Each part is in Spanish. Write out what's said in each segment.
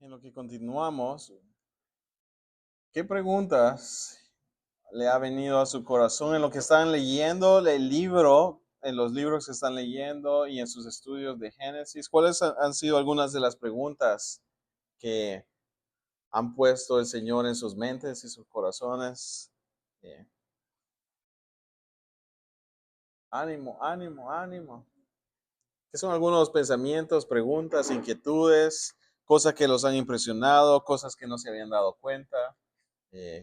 En lo que continuamos, ¿qué preguntas le ha venido a su corazón en lo que están leyendo el libro, en los libros que están leyendo y en sus estudios de Génesis? ¿Cuáles han sido algunas de las preguntas que han puesto el Señor en sus mentes y sus corazones? Eh, Ánimo, ánimo, ánimo. ¿Qué son algunos pensamientos, preguntas, inquietudes, cosas que los han impresionado, cosas que no se habían dado cuenta?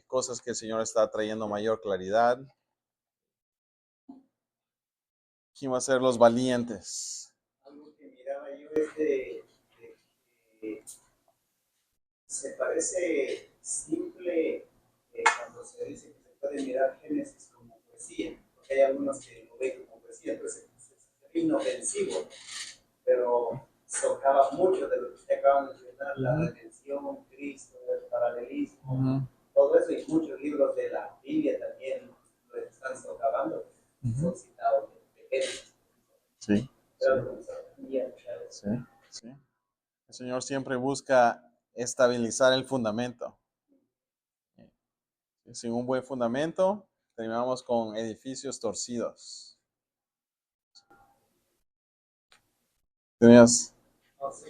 Cosas que el Señor está trayendo mayor claridad? ¿Quién va a ser los valientes? Algo que miraba yo es de que se parece simple cuando se dice que se puede mirar Génesis como poesía, porque hay algunos que lo ven como poesía, entonces es inofensivo, pero tocaba mucho de lo que usted acaba de mencionar, la redención, Cristo, el paralelismo, todo eso, y muchos libros de la Biblia también lo están socavando, son citados de Génesis. Sí, sí, sí. El Señor siempre busca estabilizar el fundamento. Sin un buen fundamento, terminamos con edificios torcidos. ¿Tenías? No, sí.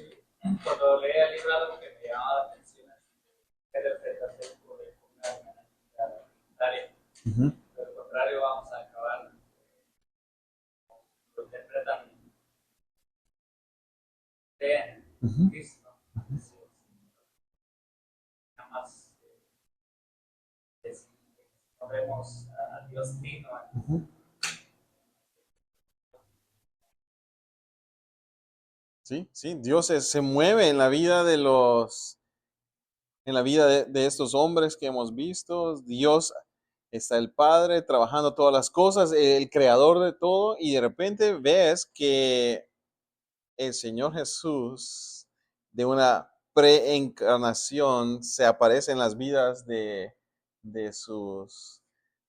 Cuando leía el libro, algo que me llamaba la atención es el interpretación por una área. Por el contrario, vamos a acabar, lo interpretan de Cristo. Nada más no vemos a Dios digno. Sí, sí, Dios se mueve en la vida de en la vida de estos hombres que hemos visto. Dios está el Padre trabajando todas las cosas, el creador de todo, y de repente ves que el Señor Jesús, de una preencarnación, se aparece en las vidas de sus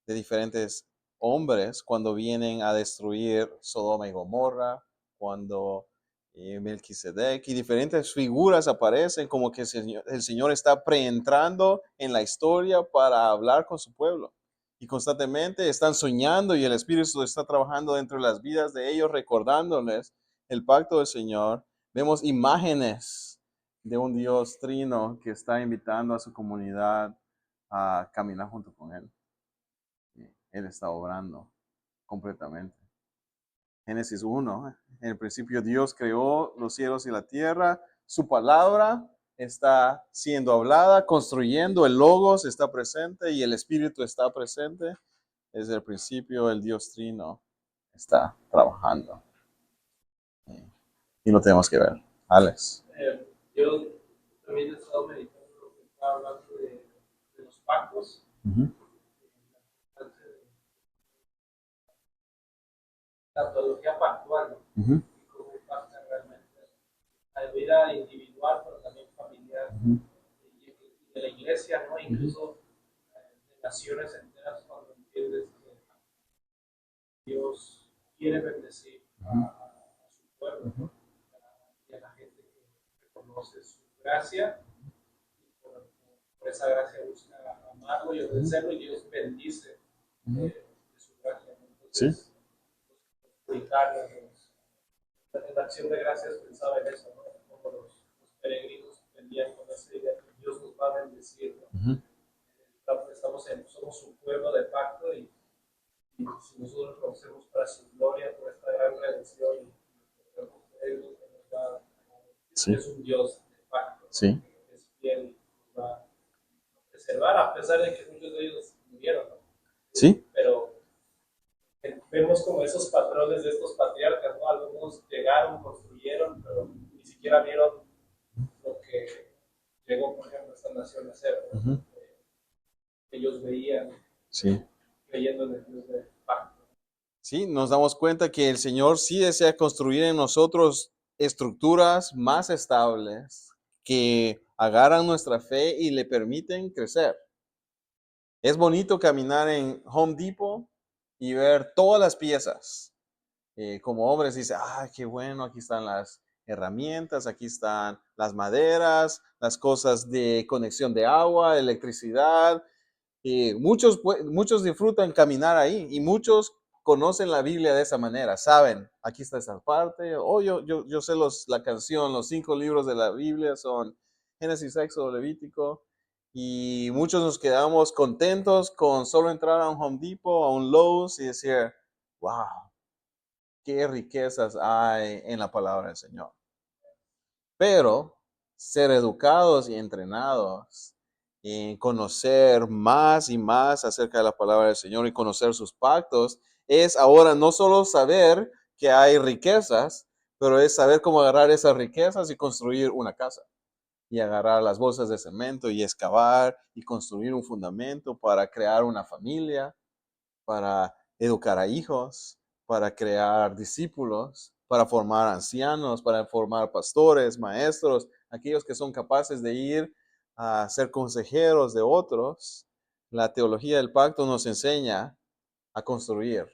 de diferentes hombres cuando vienen a destruir Sodoma y Gomorra, cuando Melquisedec y diferentes figuras aparecen como que el Señor está preentrando en la historia para hablar con su pueblo. Y constantemente están soñando y el Espíritu está trabajando dentro de las vidas de ellos, recordándoles el pacto del Señor. Vemos imágenes de un Dios trino que está invitando a su comunidad a caminar junto con Él. Él está obrando completamente. Génesis 1, en el principio Dios creó los cielos y la tierra, su palabra está siendo hablada, construyendo, el Logos está presente y el Espíritu está presente. Desde el principio el Dios trino está trabajando. Y lo tenemos que ver. Alex. Yo también he estado meditando lo que estaba hablando de los pactos. La teología pactual, ¿no? Y cómo impacta realmente la vida individual, pero también familiar, y de la iglesia, ¿no? Incluso de naciones enteras, cuando entiendes que Dios quiere bendecir a su pueblo, y a la gente que reconoce su gracia, y por esa gracia busca amarlo y obedecerlo, y Dios bendice de su gracia. Entonces, en la acción de gracias pensaba en eso, ¿no? Como los peregrinos venían con esa idea que Dios nos va a bendecir, ¿no? Somos un pueblo de pacto, y si nosotros conocemos para su gloria, por esta gran redención, y Él nos va, es un Dios de pacto, sí. que es fiel y nos va a preservar, a pesar de que muchos de ellos murieron, ¿no? Sí. Pero vemos como esos patrones de estos patriarcas, ¿no? Algunos llegaron, construyeron, pero ni siquiera vieron lo que llegó, por ejemplo, a esta nación a hacer, ¿no? Ellos veían, creyendo en el Dios del pacto. Sí, nos damos cuenta que el Señor sí desea construir en nosotros estructuras más estables que agarran nuestra fe y le permiten crecer. Es bonito caminar en Home Depot y ver todas las piezas. Como hombres dice, qué bueno, aquí están herramientas, aquí están las maderas, las cosas de conexión de agua, electricidad. Muchos disfrutan caminar ahí y muchos conocen la Biblia de esa manera, saben, aquí está esa parte, yo sé la canción, los 5 libros de la Biblia son Génesis, Éxodo, Levítico, y muchos nos quedamos contentos con solo entrar a un Home Depot, a un Lowe's y decir, wow, qué riquezas hay en la palabra del Señor. Pero ser educados y entrenados en conocer más y más acerca de la palabra del Señor y conocer sus pactos es ahora no solo saber que hay riquezas, pero es saber cómo agarrar esas riquezas y construir una casa y agarrar las bolsas de cemento y excavar y construir un fundamento para crear una familia, para educar a hijos, para crear discípulos, para formar ancianos, para formar pastores, maestros, aquellos que son capaces de ir a ser consejeros de otros. La teología del pacto nos enseña a construir,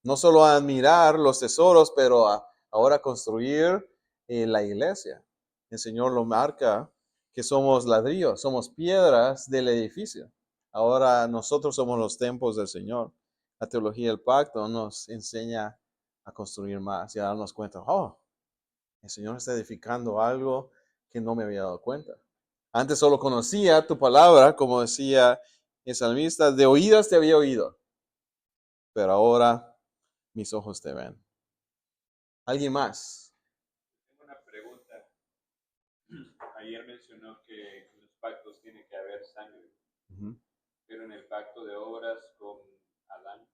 no solo a admirar los tesoros, pero ahora construir la iglesia. El Señor lo marca que somos ladrillos, somos piedras del edificio. Ahora nosotros somos los templos del Señor. La teología del pacto nos enseña a construir más y a darnos cuenta, oh, el Señor está edificando algo que no me había dado cuenta. Antes solo conocía tu palabra, como decía el salmista, de oídas te había oído, pero ahora mis ojos te ven. ¿Alguien más? Tengo una pregunta. Ayer mencionó que en los pactos tiene que haber sangre, Uh-huh. pero en el pacto de obras con Adán.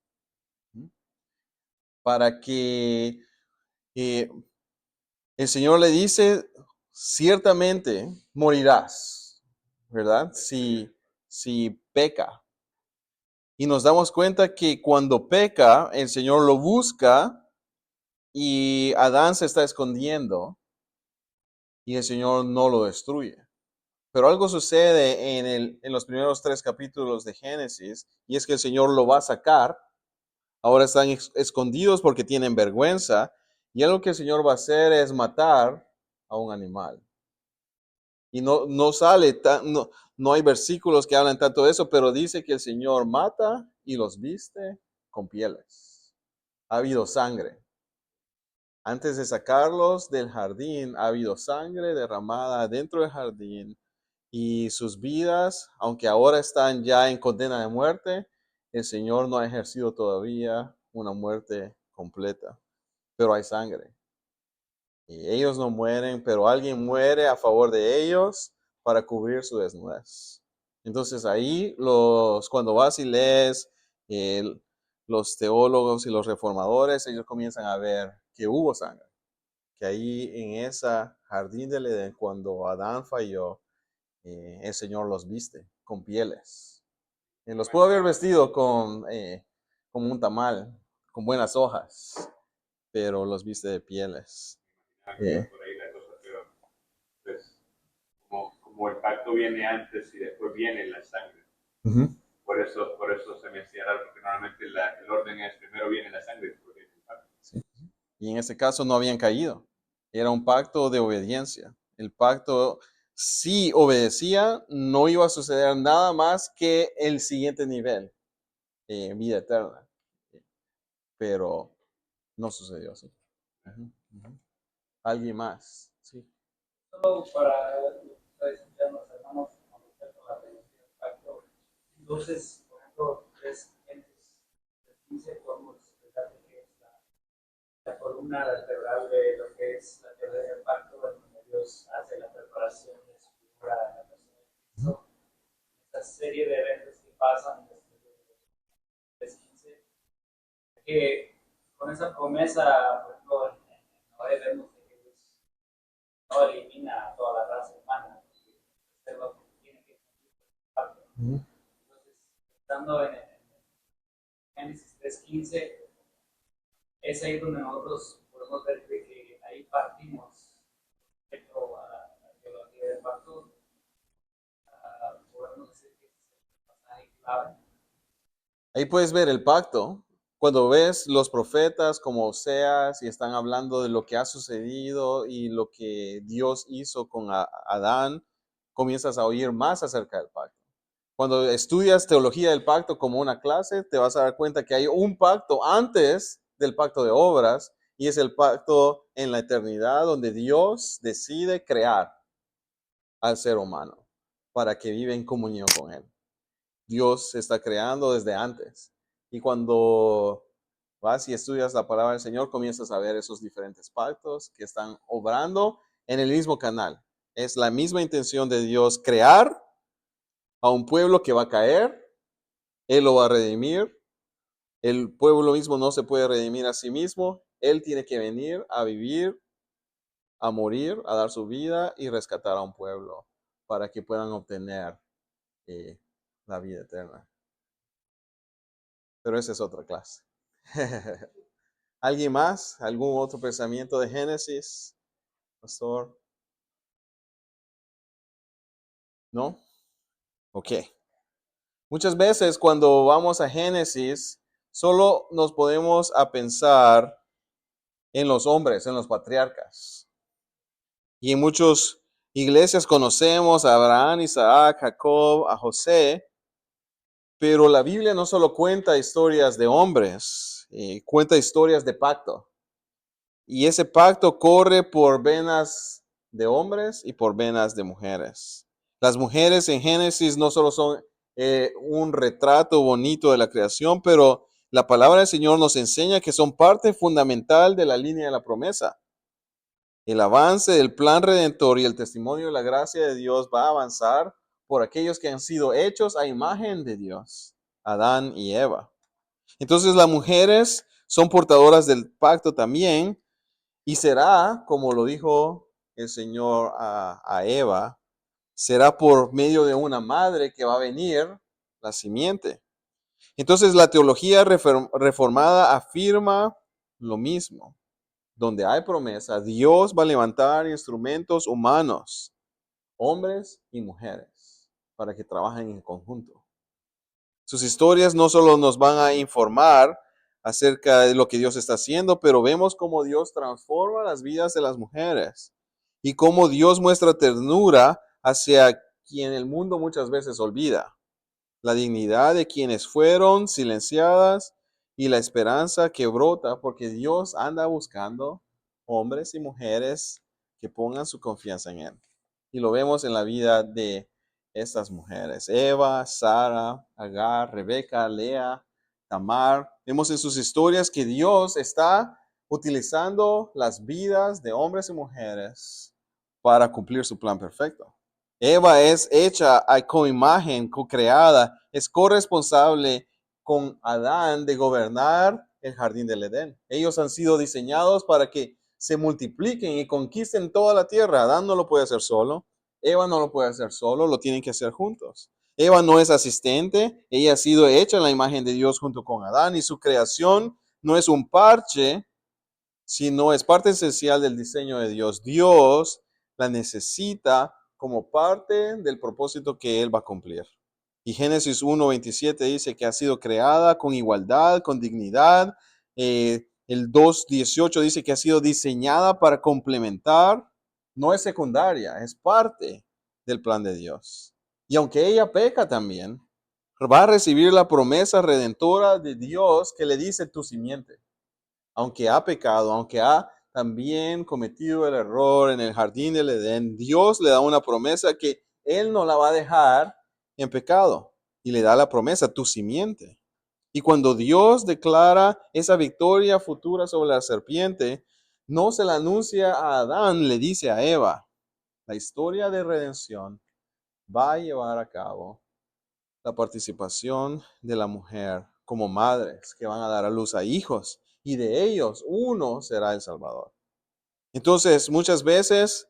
Para que el Señor le dice, ciertamente morirás, ¿verdad? Si peca. Y nos damos cuenta que cuando peca, el Señor lo busca y Adán se está escondiendo y el Señor no lo destruye. Pero algo sucede en los primeros 3 capítulos de Génesis y es que el Señor lo va a sacar. Ahora están escondidos porque tienen vergüenza y algo que el Señor va a hacer es matar a un animal. Y no sale, no hay versículos que hablan tanto de eso, pero dice que el Señor mata y los viste con pieles. Ha habido sangre. Antes de sacarlos del jardín, ha habido sangre derramada dentro del jardín y sus vidas, aunque ahora están ya en condena de muerte, el Señor no ha ejercido todavía una muerte completa, pero hay sangre. Y ellos no mueren, pero alguien muere a favor de ellos para cubrir su desnudez. Entonces ahí cuando vas y lees los teólogos y los reformadores, ellos comienzan a ver que hubo sangre, que ahí en esa jardín del Edén, cuando Adán falló, el Señor los viste con pieles. Los pudo haber vestido como un tamal, con buenas hojas, pero los viste de pieles. Que iba por ahí la cosa, pero pues, como el pacto viene antes y después viene la sangre. Uh-huh. Por eso se me hacía raro, porque normalmente el orden es primero viene la sangre y después viene el pacto. Sí. Y en ese caso no habían caído. Era un pacto de obediencia. El pacto, si obedecía, no iba a suceder nada más que el siguiente nivel, vida eterna. Pero no sucedió así. Uh-huh. Uh-huh. ¿Alguien más? Sí. Solo para escuchar los hermanos con respecto a la teología del pacto. Entonces, por ejemplo, es Génesis 15, podemos explicar que es la columna vertebral de lo que es la teología del pacto, donde Dios hace la preparación de su figura en la persona de Cristo. Esta serie de eventos que pasan desde Génesis 15, que con esa promesa, por ejemplo, en Noé vemos que Dios no elimina a toda la raza humana, es lo que tiene que cumplir el pacto. Entonces, estando en Génesis 3:15, es ahí donde nosotros podemos ver que ahí partimos respecto a la teología del pacto. Podemos decir que es el pasaje clave. Ahí puedes ver el pacto Cuando ves los profetas como Oseas y están hablando de lo que ha sucedido y lo que Dios hizo con Adán, comienzas a oír más acerca del pacto. Cuando estudias teología del pacto como una clase, te vas a dar cuenta que hay un pacto antes del pacto de obras y es el pacto en la eternidad donde Dios decide crear al ser humano para que viva en comunión con Él. Dios está creando desde antes. Y cuando vas y estudias la palabra del Señor, comienzas a ver esos diferentes pactos que están obrando en el mismo canal. Es la misma intención de Dios crear a un pueblo que va a caer, Él lo va a redimir. El pueblo mismo no se puede redimir a sí mismo. Él tiene que venir a vivir, a morir, a dar su vida y rescatar a un pueblo para que puedan obtener eh, la vida eterna. Pero esa es otra clase. ¿Alguien más? ¿Algún otro pensamiento de Génesis, pastor? ¿No? Ok. Muchas veces cuando vamos a Génesis, solo nos podemos a pensar en los hombres, en los patriarcas. Y en muchas iglesias conocemos a Abraham, Isaac, Jacob, a José, pero la Biblia no solo cuenta historias de hombres, cuenta historias de pacto. Y ese pacto corre por venas de hombres y por venas de mujeres. Las mujeres en Génesis no solo son un retrato bonito de la creación, pero la palabra del Señor nos enseña que son parte fundamental de la línea de la promesa. El avance del plan redentor y el testimonio de la gracia de Dios va a avanzar por aquellos que han sido hechos a imagen de Dios, Adán y Eva. Entonces las mujeres son portadoras del pacto también, y será, como lo dijo el Señor a Eva, será por medio de una madre que va a venir la simiente. Entonces la teología reformada afirma lo mismo. Donde hay promesa, Dios va a levantar instrumentos humanos, hombres y mujeres, para que trabajen en conjunto. Sus historias no solo nos van a informar acerca de lo que Dios está haciendo, pero vemos cómo Dios transforma las vidas de las mujeres y cómo Dios muestra ternura hacia quien el mundo muchas veces olvida. La dignidad de quienes fueron silenciadas y la esperanza que brota porque Dios anda buscando hombres y mujeres que pongan su confianza en Él. Y lo vemos en la vida de estas mujeres: Eva, Sara, Agar, Rebeca, Lea, Tamar. Vemos en sus historias que Dios está utilizando las vidas de hombres y mujeres para cumplir su plan perfecto. Eva es hecha con imagen, co-creada, es corresponsable con Adán de gobernar el jardín del Edén. Ellos han sido diseñados para que se multipliquen y conquisten toda la tierra. Adán no lo puede hacer solo, Eva no lo puede hacer solo, lo tienen que hacer juntos. Eva no es asistente, ella ha sido hecha en la imagen de Dios junto con Adán, y su creación no es un parche, sino es parte esencial del diseño de Dios. Dios la necesita como parte del propósito que Él va a cumplir. Y Génesis 1:27 dice que ha sido creada con igualdad, con dignidad. El 2:18 dice que ha sido diseñada para complementar. No es secundaria, es parte del plan de Dios. Y aunque ella peca también, va a recibir la promesa redentora de Dios que le dice: tu simiente. Aunque ha pecado, aunque ha también cometido el error en el jardín del Edén, Dios le da una promesa que Él no la va a dejar en pecado. Y le da la promesa: tu simiente. Y cuando Dios declara esa victoria futura sobre la serpiente, no se la anuncia a Adán, le dice a Eva: la historia de redención va a llevar a cabo la participación de la mujer como madres que van a dar a luz a hijos, y de ellos uno será el Salvador. Entonces, muchas veces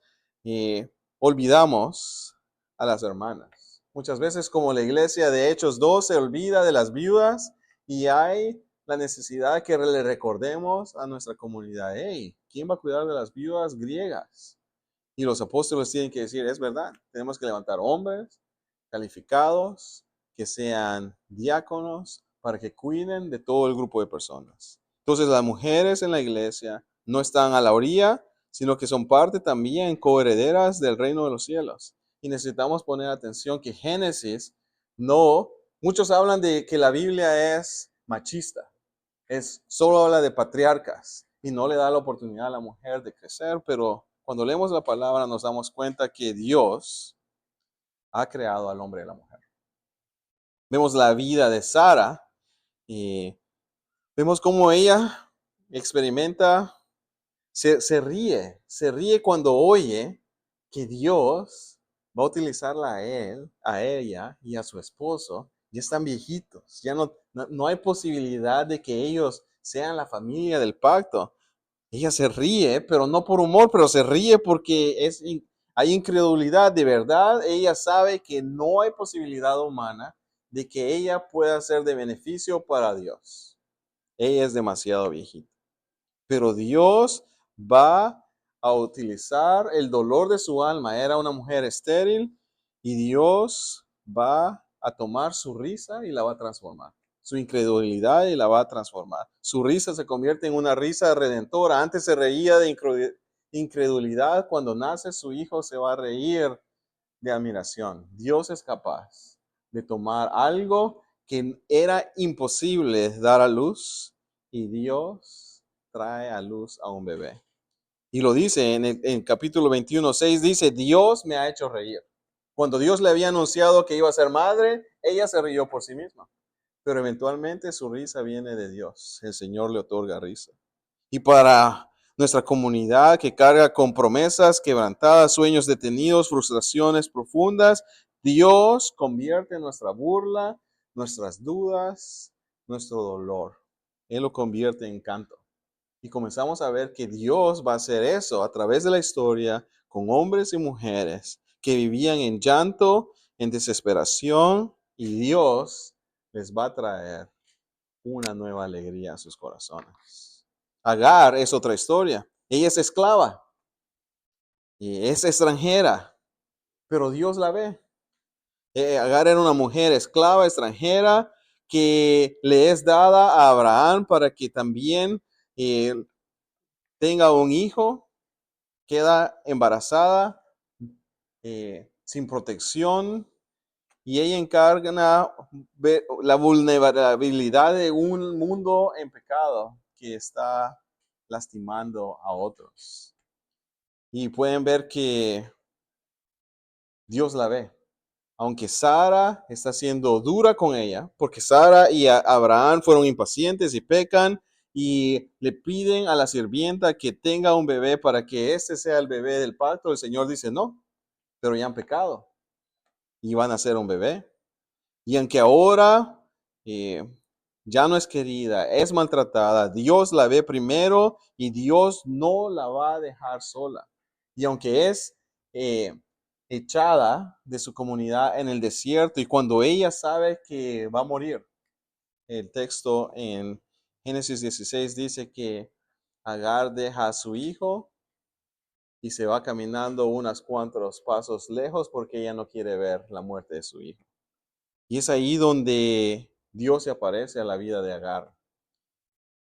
olvidamos a las hermanas. Muchas veces, como la iglesia de Hechos 2 se olvida de las viudas, y hay la necesidad que le recordemos a nuestra comunidad: hey, ¿quién va a cuidar de las viudas griegas? Y los apóstoles tienen que decir: es verdad, tenemos que levantar hombres calificados, que sean diáconos, para que cuiden de todo el grupo de personas. Entonces las mujeres en la iglesia no están a la orilla, sino que son parte también coherederas del reino de los cielos. Y necesitamos poner atención que Génesis no, muchos hablan de que la Biblia es machista, solo habla de patriarcas y no le da la oportunidad a la mujer de crecer, pero cuando leemos la palabra nos damos cuenta que Dios ha creado al hombre y a la mujer. Vemos la vida de Sara y vemos cómo ella experimenta, se ríe cuando oye que Dios va a utilizarla a ella y a su esposo. Ya están viejitos, ya no hay posibilidad de que ellos sean la familia del pacto. Ella se ríe, pero no por humor, pero se ríe porque hay incredulidad de verdad. Ella sabe que no hay posibilidad humana de que ella pueda ser de beneficio para Dios. Ella es demasiado viejita. Pero Dios va a utilizar el dolor de su alma. Era una mujer estéril y Dios va a tomar su risa y la va a transformar. Su incredulidad y la va a transformar. Su risa se convierte en una risa redentora. Antes se reía de incredulidad. Cuando nace su hijo se va a reír de admiración. Dios es capaz de tomar algo que era imposible dar a luz y Dios trae a luz a un bebé. Y lo dice en capítulo 21:6, dice, Dios me ha hecho reír. Cuando Dios le había anunciado que iba a ser madre, ella se rió por sí misma. Pero eventualmente su risa viene de Dios. El Señor le otorga risa. Y para nuestra comunidad que carga con promesas quebrantadas, sueños detenidos, frustraciones profundas, Dios convierte nuestra burla, nuestras dudas, nuestro dolor. Él lo convierte en canto. Y comenzamos a ver que Dios va a hacer eso a través de la historia con hombres y mujeres que vivían en llanto, en desesperación, y Dios les va a traer una nueva alegría a sus corazones. Agar es otra historia. Ella es esclava y es extranjera, pero Dios la ve. Agar era una mujer esclava, extranjera, que le es dada a Abraham para que también tenga un hijo. Queda embarazada, sin protección, y ella encarna la vulnerabilidad de un mundo en pecado que está lastimando a otros. Y pueden ver que Dios la ve. Aunque Sara está siendo dura con ella, porque Sara y Abraham fueron impacientes y pecan y le piden a la sirvienta que tenga un bebé para que este sea el bebé del pacto, el Señor dice no, pero ya han pecado y van a ser un bebé. Y aunque ahora ya no es querida, es maltratada, Dios la ve primero y Dios no la va a dejar sola. Y aunque es echada de su comunidad en el desierto y cuando ella sabe que va a morir, el texto en Génesis 16 dice que Agar deja a su hijo y se va caminando unos cuantos pasos lejos porque ella no quiere ver la muerte de su hijo. Y es ahí donde Dios se aparece a la vida de Agar.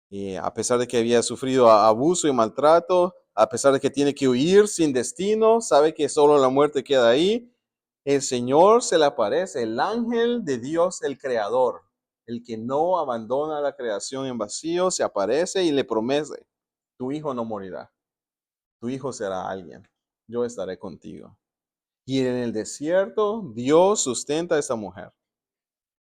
Y a pesar de que había sufrido abuso y maltrato, a pesar de que tiene que huir sin destino, sabe que solo la muerte queda ahí, el Señor se le aparece, el ángel de Dios, el creador, el que no abandona la creación en vacío, se aparece y le promete, tu hijo no morirá, tu hijo será alguien, yo estaré contigo. Y en el desierto, Dios sustenta a esta mujer.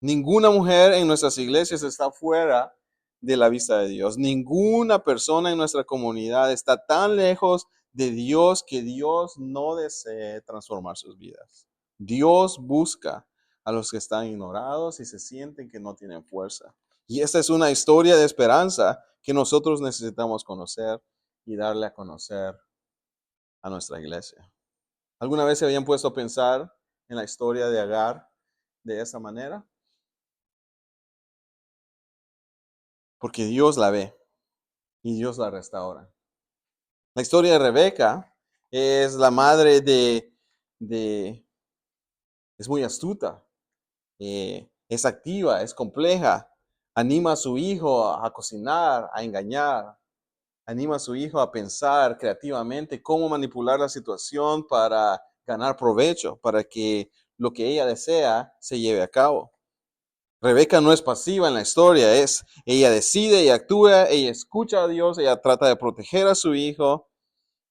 Ninguna mujer en nuestras iglesias está fuera de la vista de Dios. Ninguna persona en nuestra comunidad está tan lejos de Dios que Dios no desee transformar sus vidas. Dios busca a los que están ignorados y se sienten que no tienen fuerza. Y esta es una historia de esperanza que nosotros necesitamos conocer y darle a conocer a nuestra iglesia. ¿Alguna vez se habían puesto a pensar en la historia de Agar de esa manera? Porque Dios la ve y Dios la restaura. La historia de Rebeca es la madre es muy astuta, es activa, es compleja, Anima a su hijo a cocinar, a engañar. Anima a su hijo a pensar creativamente cómo manipular la situación para ganar provecho, para que lo que ella desea se lleve a cabo. Rebeca no es pasiva en la historia, ella decide, ella actúa, ella escucha a Dios, ella trata de proteger a su hijo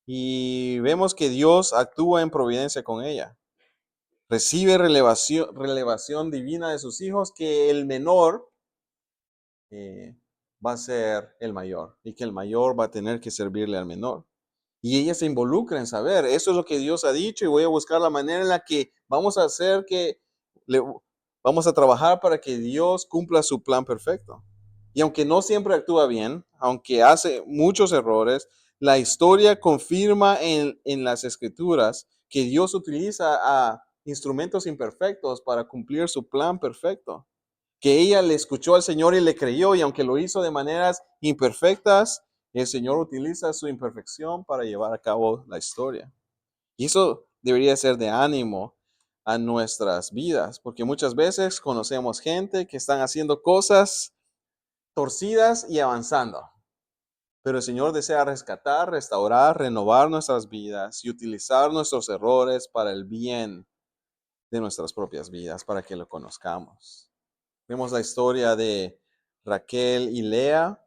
y vemos que Dios actúa en providencia con ella. Recibe relevación divina de sus hijos que el menor va a ser el mayor y que el mayor va a tener que servirle al menor. Y ella se involucra en saber, eso es lo que Dios ha dicho y voy a buscar la manera en la que vamos a hacer vamos a trabajar para que Dios cumpla su plan perfecto. Y aunque no siempre actúa bien, aunque hace muchos errores, la historia confirma en las escrituras que Dios utiliza a instrumentos imperfectos para cumplir su plan perfecto. Que ella le escuchó al Señor y le creyó, y aunque lo hizo de maneras imperfectas, el Señor utiliza su imperfección para llevar a cabo la historia. Y eso debería ser de ánimo a nuestras vidas, porque muchas veces conocemos gente que están haciendo cosas torcidas y avanzando. Pero el Señor desea rescatar, restaurar, renovar nuestras vidas y utilizar nuestros errores para el bien de nuestras propias vidas, para que lo conozcamos. Vemos la historia de Raquel y Lea,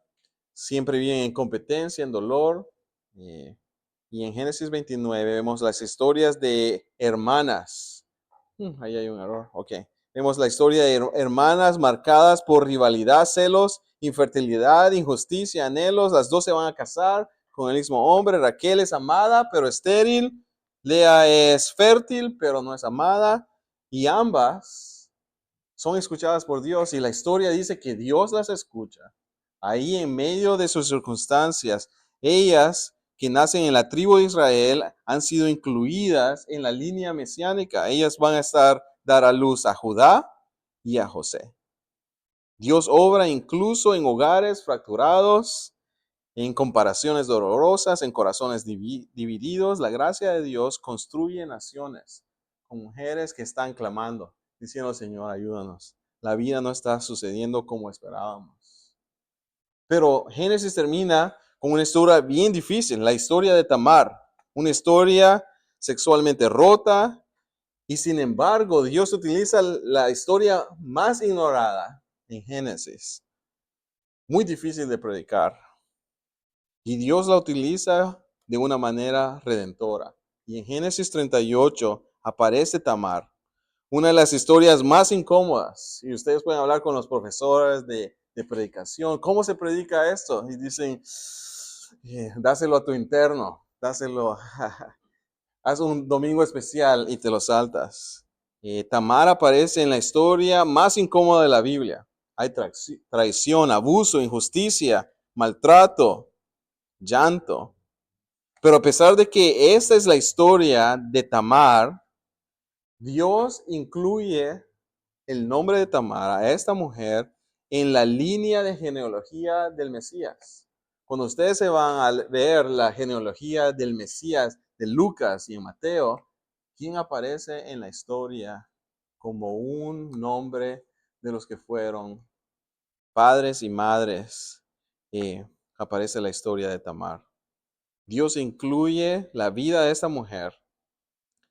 siempre viven en competencia, en dolor. Y en Génesis 29 vemos las historias de hermanas. Ahí hay un error, ok. Vemos la historia de hermanas marcadas por rivalidad, celos, infertilidad, injusticia, anhelos. Las dos se van a casar con el mismo hombre. Raquel es amada, pero estéril. Lea es fértil, pero no es amada. Y ambas son escuchadas por Dios y la historia dice que Dios las escucha. Ahí en medio de sus circunstancias, ellas que nacen en la tribu de Israel han sido incluidas en la línea mesiánica. Ellas van a dar a luz a Judá y a José. Dios obra incluso en hogares fracturados, en comparaciones dolorosas, en corazones divididos. La gracia de Dios construye naciones con mujeres que están clamando, diciendo, Señor, ayúdanos. La vida no está sucediendo como esperábamos. Pero Génesis termina con una historia bien difícil, la historia de Tamar, una historia sexualmente rota, y sin embargo Dios utiliza la historia más ignorada en Génesis, muy difícil de predicar, y Dios la utiliza de una manera redentora. Y en Génesis 38 aparece Tamar, una de las historias más incómodas. Y ustedes pueden hablar con los profesores de predicación. ¿Cómo se predica esto? Y dicen, dáselo a tu interno, dáselo, haz un domingo especial y te lo saltas. Tamar aparece en la historia más incómoda de la Biblia. Hay traición, abuso, injusticia, maltrato, llanto. Pero a pesar de que esta es la historia de Tamar, Dios incluye el nombre de Tamar a esta mujer en la línea de genealogía del Mesías. Cuando ustedes se van a ver la genealogía del Mesías de Lucas y en Mateo, ¿quién aparece en la historia como un nombre de los que fueron padres y madres? Aparece la historia de Tamar. Dios incluye la vida de esta mujer.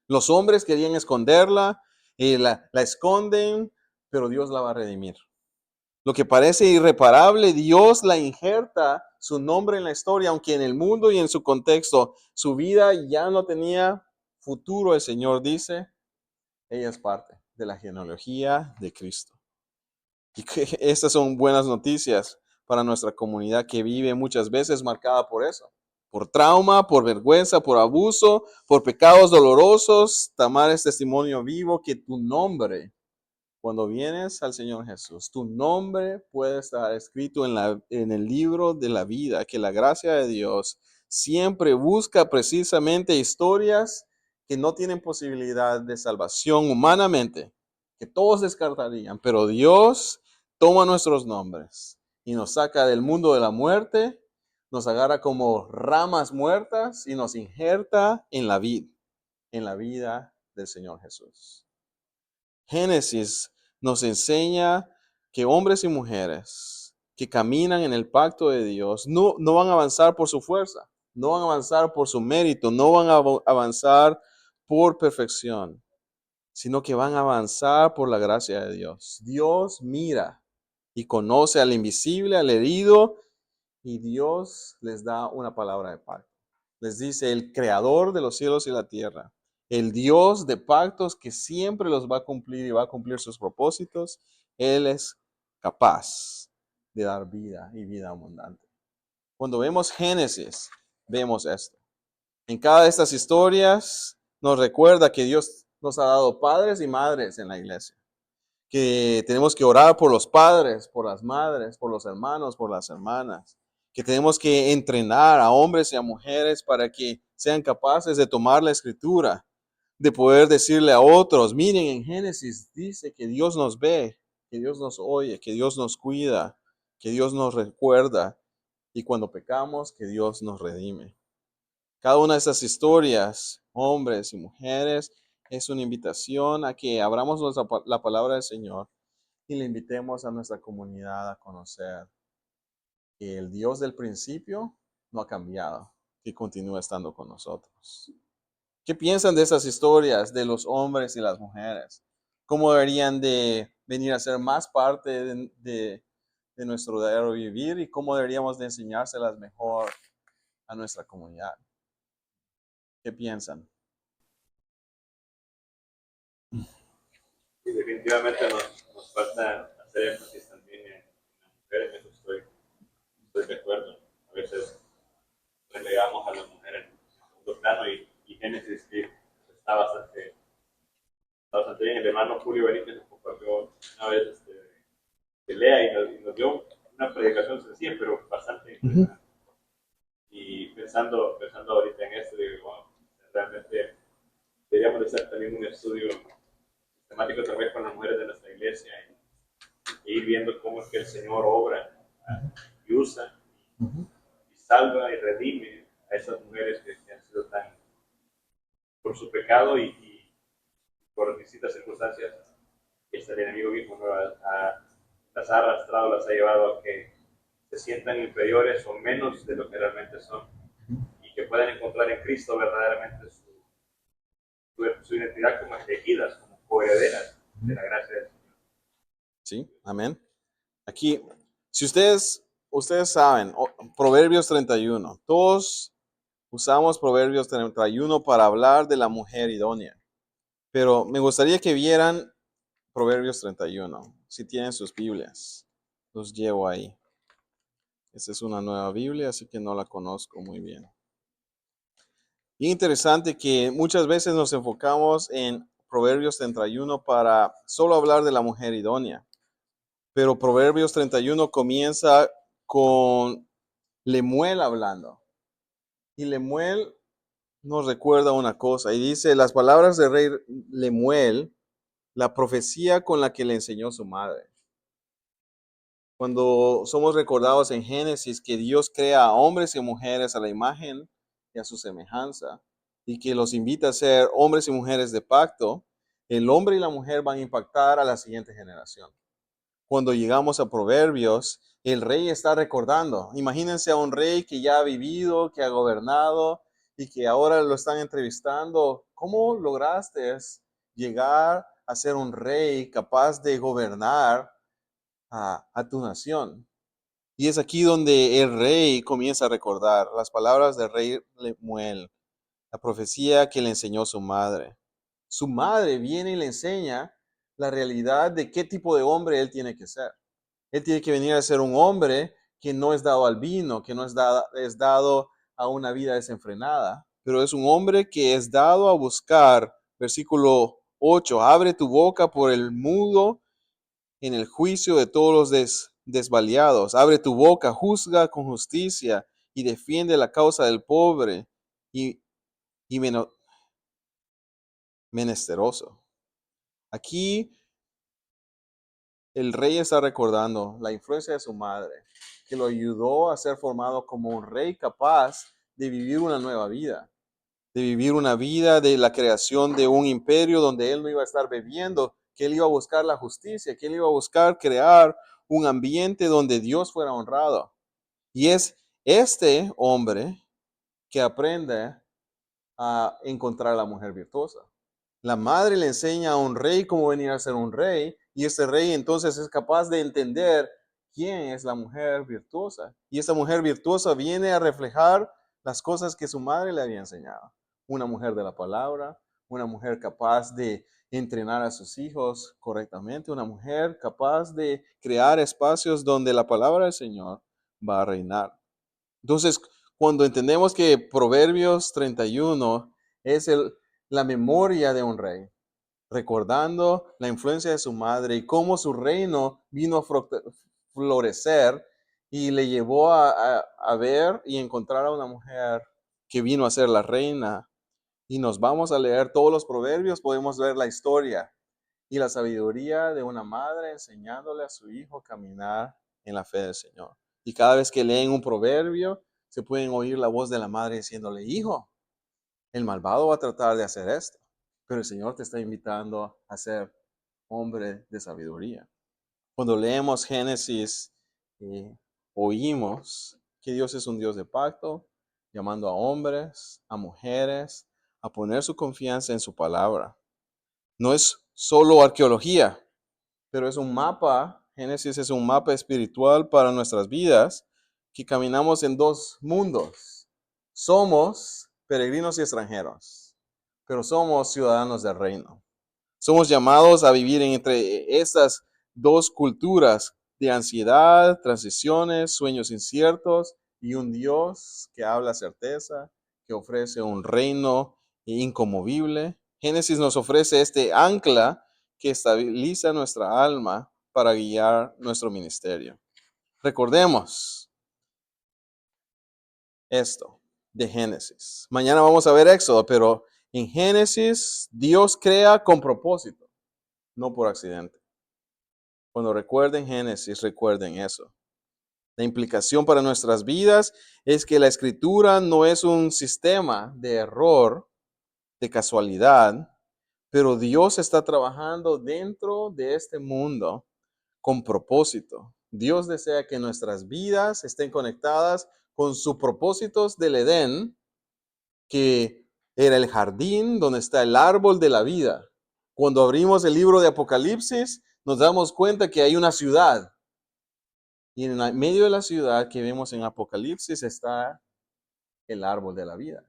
Los hombres querían esconderla, la esconden, pero Dios la va a redimir. Lo que parece irreparable, Dios la injerta su nombre en la historia, aunque en el mundo y en su contexto su vida ya no tenía futuro. El Señor dice, ella es parte de la genealogía de Cristo. Y que estas son buenas noticias para nuestra comunidad que vive muchas veces marcada por eso. Por trauma, por vergüenza, por abuso, por pecados dolorosos. Tamar es testimonio vivo que tu nombre, cuando vienes al Señor Jesús, tu nombre puede estar escrito en el libro de la vida, que la gracia de Dios siempre busca precisamente historias que no tienen posibilidad de salvación humanamente, que todos descartarían, pero Dios toma nuestros nombres y nos saca del mundo de la muerte, nos agarra como ramas muertas y nos injerta en la vida del Señor Jesús. Génesis nos enseña que hombres y mujeres que caminan en el pacto de Dios, no van a avanzar por su fuerza, no van a avanzar por su mérito, no van a avanzar por perfección, sino que van a avanzar por la gracia de Dios. Dios mira y conoce al invisible, al herido, y Dios les da una palabra de pacto. Les dice el creador de los cielos y la tierra, el Dios de pactos que siempre los va a cumplir y va a cumplir sus propósitos. Él es capaz de dar vida y vida abundante. Cuando vemos Génesis, vemos esto. En cada de estas historias nos recuerda que Dios nos ha dado padres y madres en la iglesia, que tenemos que orar por los padres, por las madres, por los hermanos, por las hermanas, que tenemos que entrenar a hombres y a mujeres para que sean capaces de tomar la escritura, de poder decirle a otros, miren, en Génesis dice que Dios nos ve, que Dios nos oye, que Dios nos cuida, que Dios nos recuerda, y cuando pecamos, que Dios nos redime. Cada una de estas historias, hombres y mujeres, es una invitación a que abramos la palabra del Señor y le invitemos a nuestra comunidad a conocer que el Dios del principio no ha cambiado, que continúa estando con nosotros. ¿Qué piensan de esas historias de los hombres y las mujeres? ¿Cómo deberían de venir a ser más parte de nuestro diario vivir y cómo deberíamos de enseñárselas mejor a nuestra comunidad? ¿Qué piensan? Y definitivamente nos falta hacer énfasis también en las mujeres, en eso estoy de acuerdo. A veces relegamos a las mujeres en segundo plano y Génesis que está bastante bien. El hermano Julio Benítez nos compartió una vez de Lea y nos dio una predicación sencilla, pero bastante interesante. Y pensando ahorita en esto, digo, wow, realmente deberíamos de hacer también un estudio sistemático tal vez con las mujeres de nuestra iglesia e ir viendo cómo es que el Señor obra y usa y salva y redime a esas mujeres que han sido tan por su pecado y por distintas circunstancias que el enemigo mismo las ha arrastrado, las ha llevado a que se sientan inferiores o menos de lo que realmente son y que puedan encontrar en Cristo verdaderamente su identidad como elegidas, como coherederas de la gracia del Señor. Sí, amén. Aquí, si ustedes saben, Proverbios 31, todos usamos Proverbios 31 para hablar de la mujer idónea, pero me gustaría que vieran Proverbios 31, si tienen sus Biblias, los llevo ahí. Esta es una nueva Biblia, así que no la conozco muy bien. Y interesante que muchas veces nos enfocamos en Proverbios 31 para solo hablar de la mujer idónea. Pero Proverbios 31 comienza con Lemuel hablando. Y Lemuel nos recuerda una cosa. Y dice, las palabras del rey Lemuel, la profecía con la que le enseñó su madre. Cuando somos recordados en Génesis que Dios crea a hombres y mujeres a la imagen y a su semejanza, y que los invita a ser hombres y mujeres de pacto, el hombre y la mujer van a impactar a la siguiente generación. Cuando llegamos a Proverbios, el rey está recordando. Imagínense a un rey que ya ha vivido, que ha gobernado y que ahora lo están entrevistando. ¿Cómo lograste llegar a ser un rey capaz de gobernar a tu nación? Y es aquí donde el rey comienza a recordar las palabras del rey Lemuel, la profecía que le enseñó su madre. Su madre viene y le enseña la realidad de qué tipo de hombre él tiene que ser. Él tiene que venir a ser un hombre que no es dado al vino, que no es dado a una vida desenfrenada, pero es un hombre que es dado a buscar, versículo 8, abre tu boca por el mudo en el juicio de todos los desvaliados, abre tu boca, juzga con justicia y defiende la causa del pobre y menesteroso. Aquí el rey está recordando la influencia de su madre, que lo ayudó a ser formado como un rey capaz de vivir una nueva vida, de vivir una vida de la creación de un imperio donde él no iba a estar bebiendo, que él iba a buscar la justicia, que él iba a buscar crear un ambiente donde Dios fuera honrado. Y es este hombre que aprende a encontrar a la mujer virtuosa. La madre le enseña a un rey cómo venir a ser un rey, y este rey entonces es capaz de entender quién es la mujer virtuosa. Y esta mujer virtuosa viene a reflejar las cosas que su madre le había enseñado. Una mujer de la palabra, una mujer capaz de entrenar a sus hijos correctamente, una mujer capaz de crear espacios donde la palabra del Señor va a reinar. Entonces, cuando entendemos que Proverbios 31 es la memoria de un rey, recordando la influencia de su madre y cómo su reino vino a florecer y le llevó a ver y encontrar a una mujer que vino a ser la reina. Y nos vamos a leer todos los proverbios, podemos ver la historia y la sabiduría de una madre enseñándole a su hijo a caminar en la fe del Señor. Y cada vez que leen un proverbio, se pueden oír la voz de la madre diciéndole, hijo, el malvado va a tratar de hacer esto, pero el Señor te está invitando a ser hombre de sabiduría. Cuando leemos Génesis, oímos que Dios es un Dios de pacto, llamando a hombres, a mujeres, a poner su confianza en su palabra. No es solo arqueología, pero es un mapa. Génesis es un mapa espiritual para nuestras vidas, que caminamos en dos mundos. Somos peregrinos y extranjeros, pero somos ciudadanos del reino. Somos llamados a vivir entre estas dos culturas de ansiedad, transiciones, sueños inciertos y un Dios que habla certeza, que ofrece un reino inconmovible. Génesis nos ofrece este ancla que estabiliza nuestra alma para guiar nuestro ministerio. Recordemos esto de Génesis. Mañana vamos a ver Éxodo, pero en Génesis Dios crea con propósito, no por accidente. Cuando recuerden Génesis, recuerden eso. La implicación para nuestras vidas es que la escritura no es un sistema de error, de casualidad, pero Dios está trabajando dentro de este mundo con propósito. Dios desea que nuestras vidas estén conectadas con sus propósitos del Edén, que era el jardín donde está el árbol de la vida. Cuando abrimos el libro de Apocalipsis, nos damos cuenta que hay una ciudad. Y en medio de la ciudad que vemos en Apocalipsis está el árbol de la vida.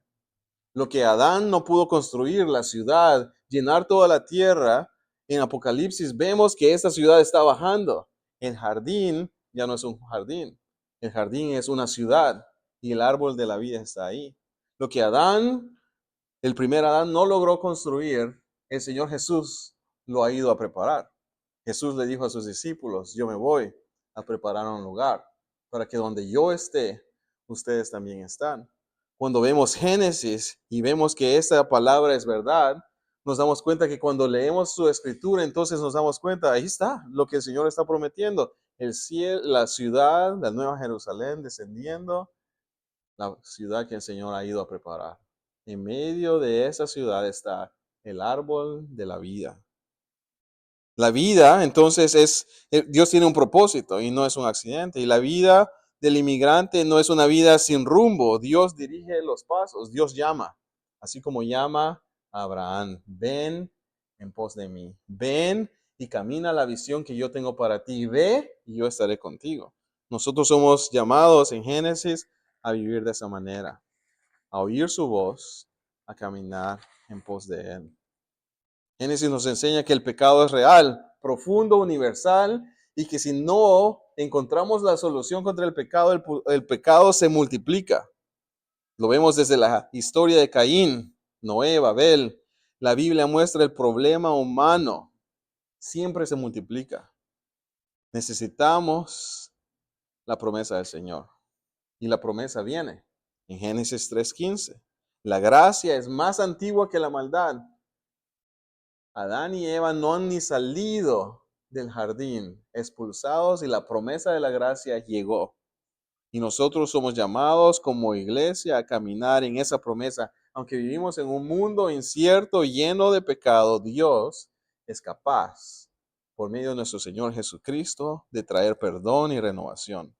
Lo que Adán no pudo construir, la ciudad, llenar toda la tierra, en Apocalipsis vemos que esta ciudad está bajando. El jardín ya no es un jardín. El jardín es una ciudad y el árbol de la vida está ahí. Lo que el primer Adán no logró construir, el Señor Jesús lo ha ido a preparar. Jesús le dijo a sus discípulos, yo me voy a preparar un lugar para que donde yo esté, ustedes también están. Cuando vemos Génesis y vemos que esta palabra es verdad, nos damos cuenta que cuando leemos su escritura, entonces nos damos cuenta, ahí está lo que el Señor está prometiendo. El cielo, la ciudad, la nueva Jerusalén descendiendo, la ciudad que el Señor ha ido a preparar. En medio de esa ciudad está el árbol de la vida. La vida, entonces, Dios tiene un propósito y no es un accidente. Y la vida del inmigrante no es una vida sin rumbo. Dios dirige los pasos, Dios llama, así como llama a Abraham. Ven en pos de mí. Ven y camina la visión que yo tengo para ti. Ve y yo estaré contigo. Nosotros somos llamados en Génesis a vivir de esa manera, a oír su voz, a caminar en pos de él. Génesis nos enseña que el pecado es real, profundo, universal, y que si no encontramos la solución contra el pecado se multiplica. Lo vemos desde la historia de Caín, Noé, Babel. La Biblia muestra el problema humano. Siempre se multiplica. Necesitamos la promesa del Señor. Y la promesa viene en Génesis 3:15. La gracia es más antigua que la maldad. Adán y Eva no han ni salido del jardín, expulsados, y la promesa de la gracia llegó. Y nosotros somos llamados como iglesia a caminar en esa promesa. Aunque vivimos en un mundo incierto, lleno de pecado, Dios es capaz por medio de nuestro Señor Jesucristo, de traer perdón y renovación.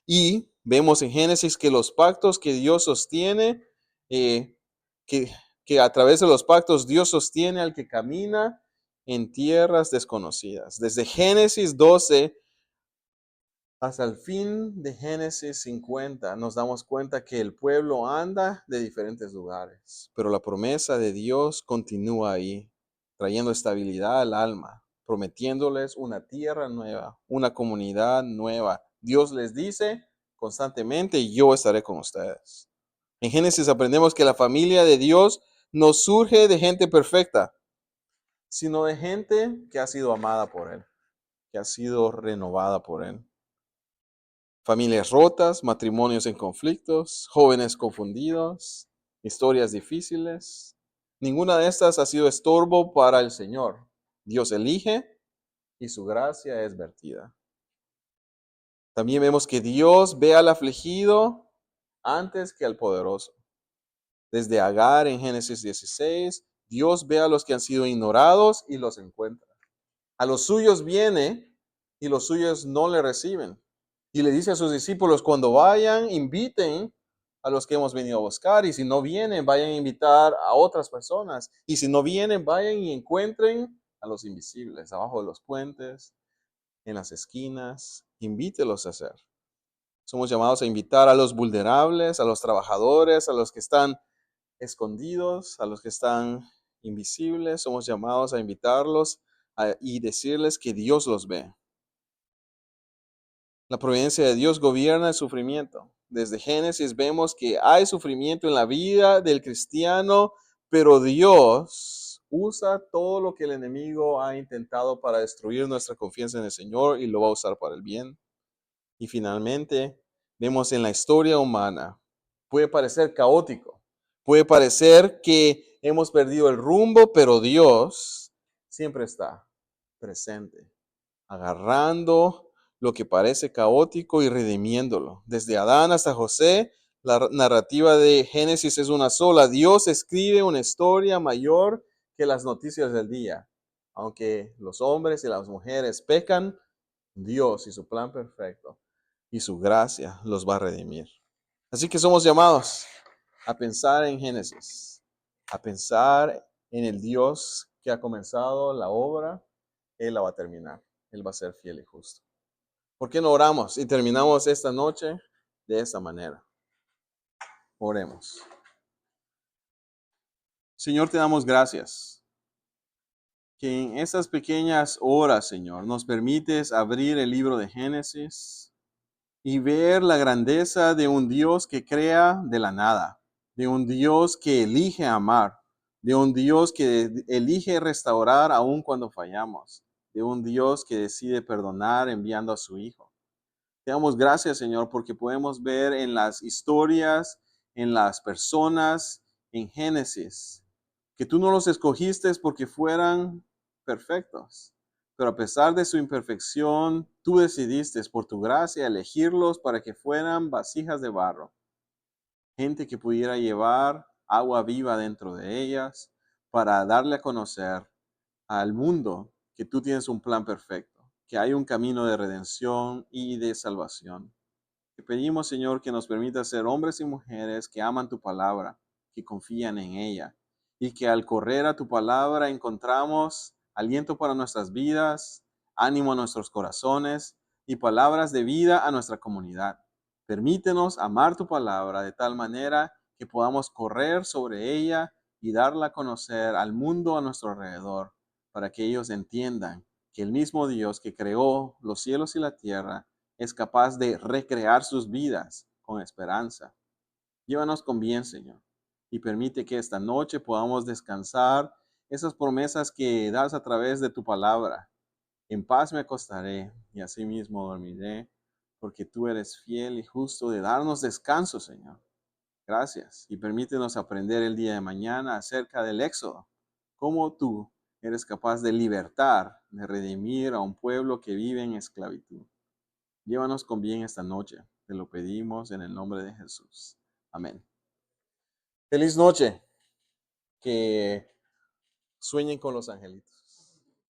Y vemos en Génesis que los pactos que Dios sostiene, eh, que a través de los pactos Dios sostiene al que camina en tierras desconocidas. Desde Génesis 12 hasta el fin de Génesis 50 nos damos cuenta que el pueblo anda de diferentes lugares, pero la promesa de Dios continúa ahí, trayendo estabilidad al alma, prometiéndoles una tierra nueva, una comunidad nueva. Dios les dice constantemente, yo estaré con ustedes. En Génesis aprendemos que la familia de Dios no surge de gente perfecta, sino de gente que ha sido amada por Él, que ha sido renovada por Él. Familias rotas, matrimonios en conflictos, jóvenes confundidos, historias difíciles. Ninguna de estas ha sido estorbo para el Señor. Dios elige y su gracia es vertida. También vemos que Dios ve al afligido antes que al poderoso. Desde Agar en Génesis 16, Dios ve a los que han sido ignorados y los encuentra. A los suyos viene y los suyos no le reciben. Y le dice a sus discípulos, cuando vayan, inviten a los que hemos venido a buscar. Y si no vienen, vayan a invitar a otras personas. Y si no vienen, vayan y encuentren a los invisibles, abajo de los puentes, en las esquinas. Invítelos a hacer. Somos llamados a invitar a los vulnerables, a los trabajadores, a los que están escondidos, a los que están invisibles. Somos llamados a invitarlos y decirles que Dios los ve. La providencia de Dios gobierna el sufrimiento. Desde Génesis vemos que hay sufrimiento en la vida del cristiano, pero Dios usa todo lo que el enemigo ha intentado para destruir nuestra confianza en el Señor y lo va a usar para el bien. Y finalmente, vemos en la historia humana, puede parecer caótico, puede parecer que hemos perdido el rumbo, pero Dios siempre está presente, agarrando lo que parece caótico y redimiéndolo. Desde Adán hasta José, la narrativa de Génesis es una sola. Dios escribe una historia mayor que las noticias del día. Aunque los hombres y las mujeres pecan, Dios y su plan perfecto y su gracia los va a redimir. Así que somos llamados a pensar en Génesis, a pensar en el Dios que ha comenzado la obra, Él la va a terminar. Él va a ser fiel y justo. ¿Por qué no oramos y terminamos esta noche de esta manera? Oremos. Señor, te damos gracias que en estas pequeñas horas, Señor, nos permites abrir el libro de Génesis y ver la grandeza de un Dios que crea de la nada, de un Dios que elige amar, de un Dios que elige restaurar aun cuando fallamos, de un Dios que decide perdonar enviando a su Hijo. Te damos gracias, Señor, porque podemos ver en las historias, en las personas, en Génesis, que tú no los escogiste porque fueran perfectos, pero a pesar de su imperfección, tú decidiste por tu gracia elegirlos para que fueran vasijas de barro, gente que pudiera llevar agua viva dentro de ellas para darle a conocer al mundo que tú tienes un plan perfecto, que hay un camino de redención y de salvación. Te pedimos, Señor, que nos permita ser hombres y mujeres que aman tu palabra, que confían en ella, y que al correr a tu palabra encontramos aliento para nuestras vidas, ánimo a nuestros corazones y palabras de vida a nuestra comunidad. Permítenos amar tu palabra de tal manera que podamos correr sobre ella y darla a conocer al mundo a nuestro alrededor, para que ellos entiendan que el mismo Dios que creó los cielos y la tierra es capaz de recrear sus vidas con esperanza. Llévanos con bien, Señor, y permite que esta noche podamos descansar esas promesas que das a través de tu palabra. En paz me acostaré y asimismo dormiré, porque tú eres fiel y justo de darnos descanso, Señor. Gracias, y permítenos aprender el día de mañana acerca del Éxodo, cómo tú eres capaz de libertar, de redimir a un pueblo que vive en esclavitud. Llévanos con bien esta noche. Te lo pedimos en el nombre de Jesús. Amén. Feliz noche. Que sueñen con los angelitos.